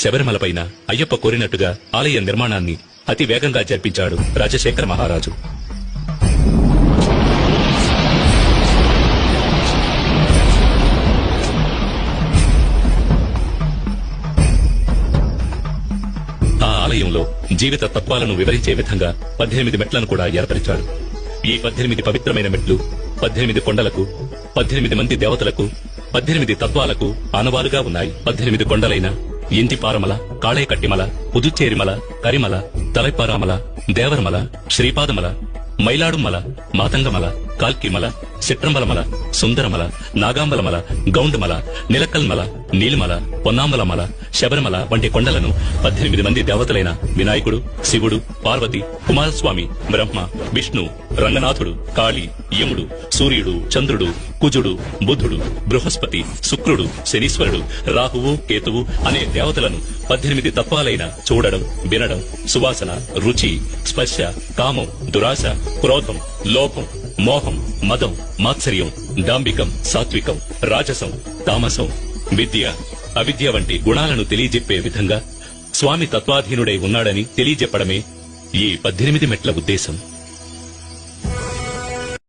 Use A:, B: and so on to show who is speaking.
A: శబరిమలపైన అయ్యప్ప కోరినట్టుగా ఆలయ నిర్మాణాన్ని అతి వేగంగా జరిపించాడు రాజశేఖర మహారాజు. ఆ ఆలయంలో జీవిత తత్వాలను వివరించే విధంగా 18 మెట్లను కూడా ఏర్పరిచాడు. ఈ 18 పవిత్రమైన మెట్లు 18 కొండలకు, 18 మంది దేవతలకు, 18 తత్వాలకు ఆనవాలుగా ఉన్నాయి. 18 కొండలైన ఇంటిపారమల, కాళేకట్టిమల, పుదుచ్చేరిమల, కరిమల, తలైపారామల, దేవరమల, శ్రీపాదమల, మైలాడుమల, మాతంగమల, కాల్కిమల, చిట్రంబలమల, సుందరమల, నాగాంబలమల, గౌండమల, నిలకల్మల, నీలిమల, పొన్నాంబలమల, శబరిమల వంటి కొండలను 18 మంది దేవతలైన వినాయకుడు, శివుడు, పార్వతి, కుమారస్వామి, బ్రహ్మ, విష్ణు, రంగనాథుడు, కాళీ, యముడు, సూర్యుడు, చంద్రుడు, కుజుడు, బుధుడు, బృహస్పతి, శుక్రుడు, శనీశ్వరుడు, రాహువు, కేతువు అనే దేవతలను 18 తత్వాలైన చూడడం, వినడం, సువాసన, రుచి, స్పర్శ, కామం, దురాశ, క్రోధం, లోభం, మోహం, మదం, మాత్సర్యం, డాంబికం, సాత్వికం, రాజసం, తామసం, విద్య, అవిద్య వంటి గుణాలను తెలియజెప్పే విధంగా స్వామి తత్వాధీనుడై ఉన్నాడని తెలియజెప్పడమే ఈ 18 మెట్ల ఉద్దేశం.